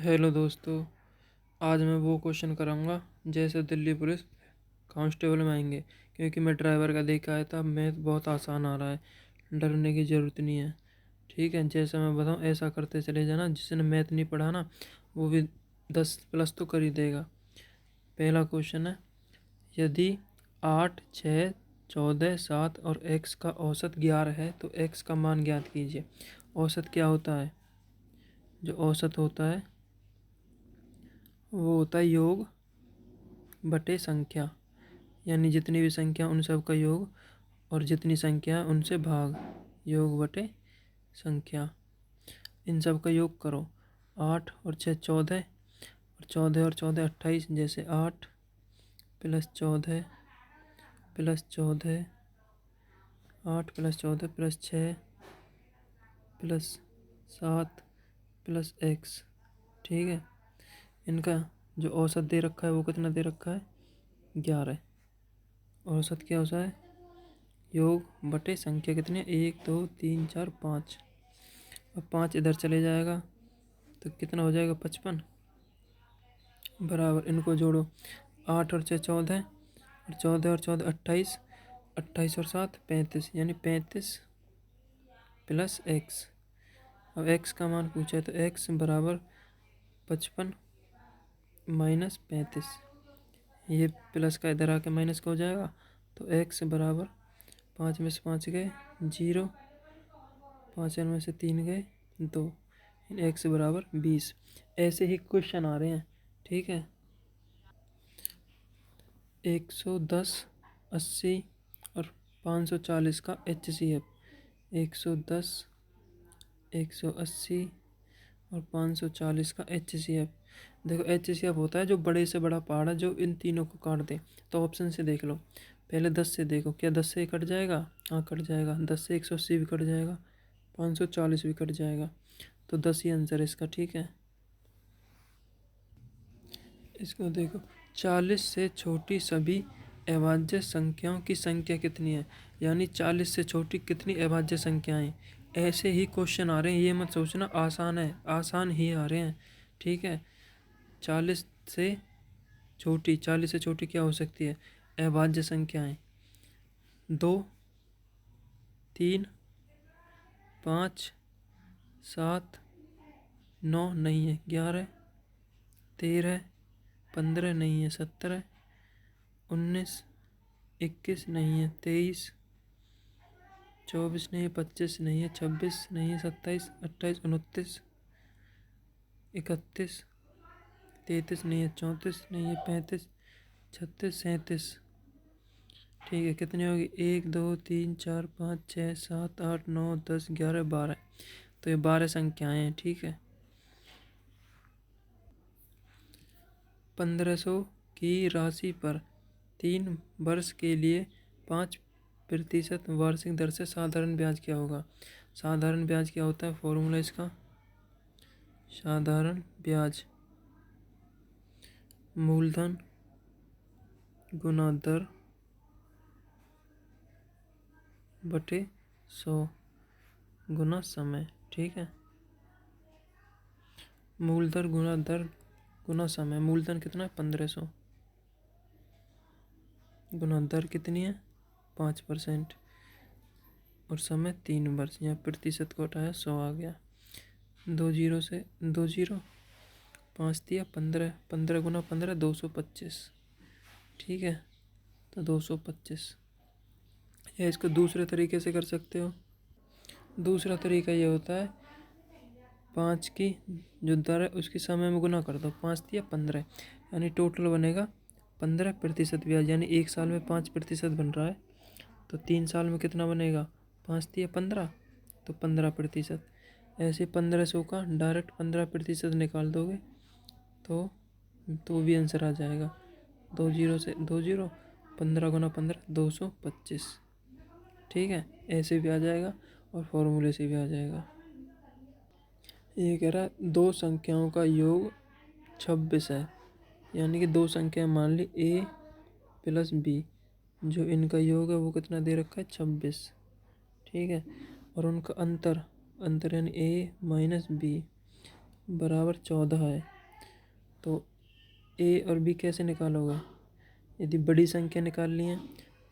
Hello दोस्तों। आज मैं वो क्वेश्चन कराऊंगा जैसे दिल्ली पुलिस कांस्टेबल में आएंगे, क्योंकि मैं ड्राइवर का देख के आया था। मैथ बहुत आसान आ रहा है, डरने की ज़रूरत नहीं है। ठीक है, जैसा मैं बताऊं ऐसा करते चले जाना। जिसने मैथ नहीं पढ़ा ना वो भी 10+ तो कर ही देगा। पहला क्वेश्चन है, यदि 8, 6, 14, 7 और x का औसत 11 है तो x का मान ज्ञात कीजिए। औसत क्या होता है? जो औसत होता है वो होता है योग बटे संख्या, यानी जितनी भी संख्या उन सब का योग और जितनी संख्या है उनसे भाग। योग बटे संख्या, इन सब का योग करो। 8 और 6 14, और 14 और 14 28। जैसे 8 + 14 + 14, 8 + 14 + 6 + 7 + x। ठीक है, इनका जो औसत दे रखा है वो कितना दे रखा है? 11। औसत क्या होता है? योग बटे संख्या कितनी है? 1 2 3 4 5। अब 5 इधर चले जाएगा तो कितना हो जाएगा? 55 बराबर। इनको जोड़ो। 8 और 6 14, और 14 और 14 28, 28 और 7 35, यानी 35 + x। अब x का मान पूछा है तो x बराबर 55 - 35। ये प्लस का इधर आके माइनस का हो जाएगा तो x बराबर 5 में से 5 गए 0, 5 में से 3 गए 2, x बराबर 20। ऐसे ही क्वेश्चन आ रहे हैं। ठीक है, 110, 80 और 540 का HCF। 110, 180 और 540 का HCF। देखो HCF होता है जो बड़े से बड़ा पहाड़ है जो इन तीनों को काट दे। तो ऑप्शन से देख लो। पहले 10 से देखो, क्या 10 से कट जाएगा? हाँ कट जाएगा। 10 से 180 भी कट जाएगा, 540 भी कट जाएगा। तो 10 ही आंसर है इसका। ठीक है, इसको देखो। 40 से छोटी सभी अभाज्य संख्याओं की संख्या कितनी है? यानी 40 से छोटी कितनी अभाज्य संख्याएं? ऐसे ही क्वेश्चन आ रहे हैं, ये मत सोचना आसान है, आसान ही आ रहे हैं। ठीक है, 40 से छोटी, 40 से छोटी क्या हो सकती है? अभाज्य संख्याएं 2, 3, 5, 7, 9 नहीं है, 11, 13, 15 नहीं है, 17, 19, 21 नहीं है, 23, 24 नहीं है, 25 नहीं है, 26 नहीं है, 27, 28, 29, 31, 33 नहीं है, 34 नहीं है, 35, 36, 37। ठीक है, कितनी होगी? 1 2 3 4 5 6 7 8 9 10 11 12। तो ये 12 संख्याएं हैं। ठीक है, 1500 की राशि पर 3 वर्ष के लिए 5% वार्षिक दर से साधारण ब्याज क्या होगा? साधारण ब्याज क्या होता है? फॉर्मूला इसका, साधारण ब्याज मूलधन गुना दर बटे 100 गुना समय। ठीक है, मूलधन गुना दर गुना समय। मूलधन कितना है? 1500 गुना दर कितनी है? 5% और समय 3 वर्ष। यहाँ प्रतिशत को हटाया 100 आ गया। 2 जीरो से 2 जीरो, 5 दिया 15, 15 गुना 15 225। ठीक है, तो 225। या इसको दूसरे तरीके से कर सकते हो। दूसरा तरीका ये होता है, 5 की जो दर है उसकी समय में गुना कर दो। 5 दिया 15, यानी टोटल बनेगा 15% ब्याज। यानी 1 साल में 5% बन रहा है तो 3 साल में कितना बनेगा? 5 दिया 15 तो 15%। ऐसे 1500 का डायरेक्ट 15% निकाल दोगे तो भी आंसर आ जाएगा। 2 जीरो से 2 जीरो, 15 गुना 15 225। ठीक है, ऐसे भी आ जाएगा और फॉर्मूले से भी आ जाएगा। ये कह रहा है दो संख्याओं का योग 26 है, यानी कि दो संख्या मान ली a + b, जो इनका योग है वो कितना दे रखा है? 26। ठीक है, और उनका अंतर यानी a - b बराबर 14 है। तो ए और बी कैसे निकालोगे? यदि बड़ी संख्या निकालनी है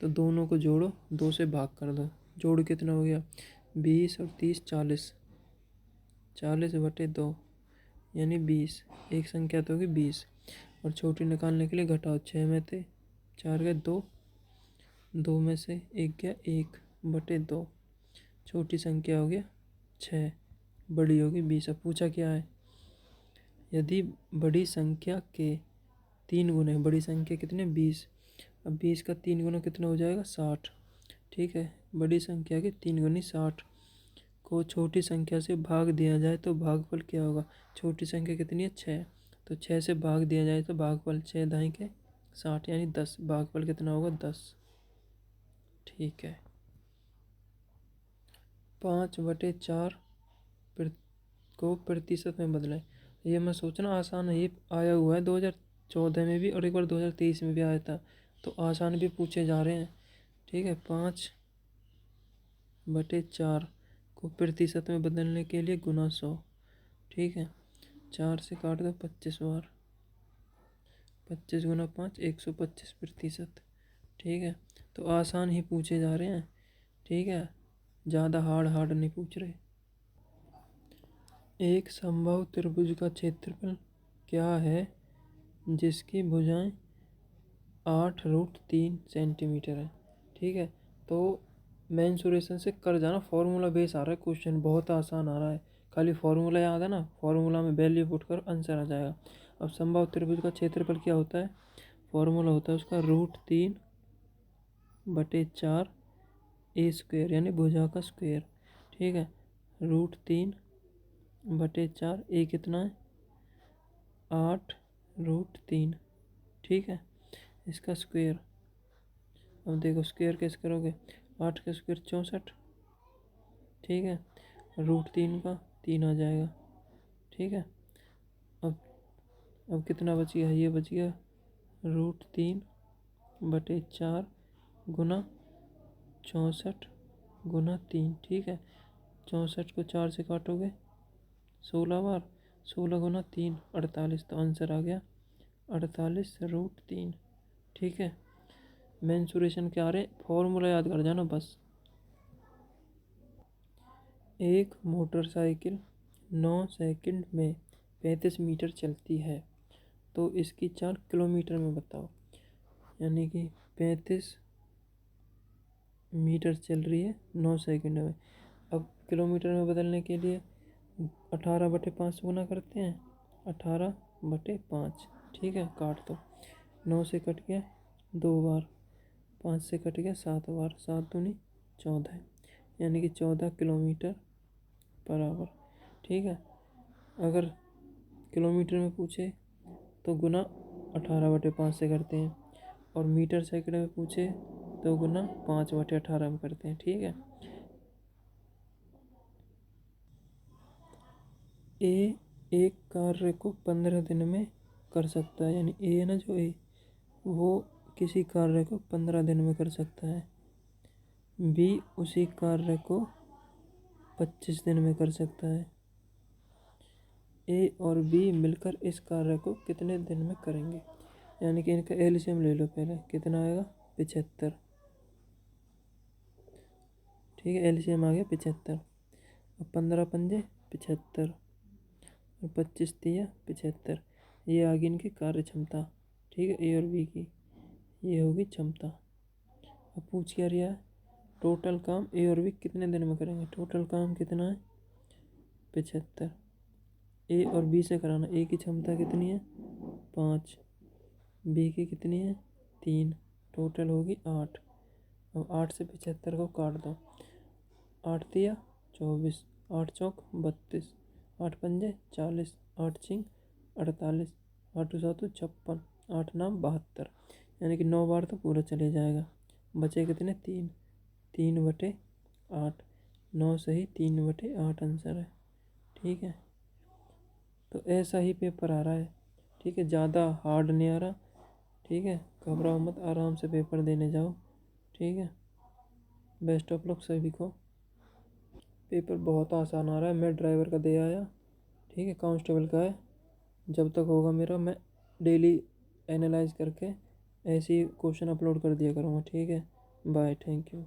तो दोनों को जोड़ो, 2 से भाग कर दो। जोड़ कितना हो गया? 20 और 30 40, 40/2 यानी 20। एक संख्या तो होगी 20। और छोटी निकालने के लिए घटाओ, 6 में थे 4 गए 2, 2 में से 1 गया 1/2। छोटी संख्या हो गया 6, बड़ी होगी 20। अब पूछा क्या है? यदि बड़ी संख्या के 3 गुने, बड़ी संख्या कितने? 20। अब 20 का 3 गुना कितना हो जाएगा? 60। ठीक है, बड़ी संख्या के 3 गुनी 60 को छोटी संख्या से भाग दिया जाए तो भागफल क्या होगा? छोटी संख्या कितनी है? 6। तो 6 से भाग दिया जाए तो भागफल 6 दाएं के 60 यानी 10। भागफल कितना होगा? 10। ठीक है। 5/4 को प्रतिशत में बदलें। ये मैं सोचना आसान है, ये आया हुआ है 2014 में भी और एक बार 2023 में भी आया था, तो आसान भी पूछे जा रहे हैं। ठीक है, 5/4 को प्रतिशत में बदलने के लिए गुना 100। ठीक है, 4 से काट दो 25 बार, 25 गुना 5 125%। ठीक है, तो आसान ही पूछे जा रहे हैं। ठीक है, ज़्यादा हार्ड नहीं पूछ रहे। एक समबाहु त्रिभुज का क्षेत्रफल क्या है जिसकी भुजाएं 8√3 सेंटीमीटर है? ठीक है, तो मेंसुरेशन से कर जाना, फॉर्मूला बेस आ रहा है क्वेश्चन, बहुत आसान आ रहा है। खाली फॉर्मूला याद है ना, फॉर्मूला में वैल्यू पुट कर आंसर आ जाएगा। अब समबाहु त्रिभुज का क्षेत्रफल क्या होता है? फॉर्मूला होता है उसका √3/4 A² यानी भुजा का स्क्वायर। ठीक है, √3/4 ए कितना है? 8√3। ठीक है, इसका स्क्वायर। अब देखो स्क्वायर कैसे करोगे? 8 का स्क्वायर 64। ठीक है, √3 का 3 आ जाएगा। ठीक है, अब कितना बच गया? ये बच गया √3/4 गुना 64 गुना 3। ठीक है, 64 को 4 से काटोगे 16 बार, 16 गुना 3 48। तो आंसर आ गया 48√3। ठीक है, मेंसुरेशन क्या आ रहे? फॉर्मूला याद कर जाना बस। एक मोटरसाइकिल 9 सेकंड में 35 मीटर चलती है, तो इसकी चाल किलोमीटर में बताओ। यानी कि 35 मीटर चल रही है 9 सेकंड में। अब किलोमीटर में बदलने के लिए 18/5 गुना करते हैं, 18/5। ठीक है, काट दो, 9 से कट गया 2 बार, 5 से कट गया 7 बार, 7 दूनी 14 यानी कि 14 किलोमीटर पर आवर। ठीक है, अगर किलोमीटर में पूछे तो गुना 18/5 से करते हैं, और मीटर सेकंड में पूछे तो गुना 5/18 में करते हैं। ठीक है, ए एक कार्य को 15 दिन में कर सकता है, यानी ए है ना जो ए, वो किसी कार्य को 15 दिन में कर सकता है। बी उसी कार्य को 25 दिन में कर सकता है। ए और बी मिलकर इस कार्य को कितने दिन में करेंगे? यानी कि इनका एलसीएम ले लो पहले, कितना आएगा? 75। ठीक है, एलसीएम आ गया 75। अब 15 पंजे 75 और 25 तिया 75। ये आ गई इनकी कार्य क्षमता। ठीक है, ए और बी की ये होगी क्षमता। अब पूछ क्या रहा है? टोटल काम ए और बी कितने दिन में करेंगे? टोटल काम कितना है? 75। ए और बी से कराना। ए की क्षमता कितनी है? 5, बी की कितनी है? 3, टोटल होगी 8। अब 8 से 75 को काट दो, 8 तिया 24, 8 चौक 32, 8 पंजे 40, 8 छिंग 48, 8 7 56, 8 नाम 72। यानी कि 9 बार तो पूरा चले जाएगा। बचे कितने? 3, 3/8। 9 सही 3/8 आंसर है। ठीक है, तो ऐसा ही पेपर आ रहा है। ठीक है, ज़्यादा हार्ड नहीं आ रहा। ठीक है, घबराओ मत, आराम से पेपर देने जाओ। ठीक है, बेस्ट ऑफ लक सभी को। पेपर बहुत आसान आ रहा है, मैं ड्राइवर का दे आया। ठीक है, कांस्टेबल का है। जब तक होगा मेरा मैं डेली एनालाइज करके ऐसे ही क्वेश्चन अपलोड कर दिया करूँगा। ठीक है, बाय, थैंक यू।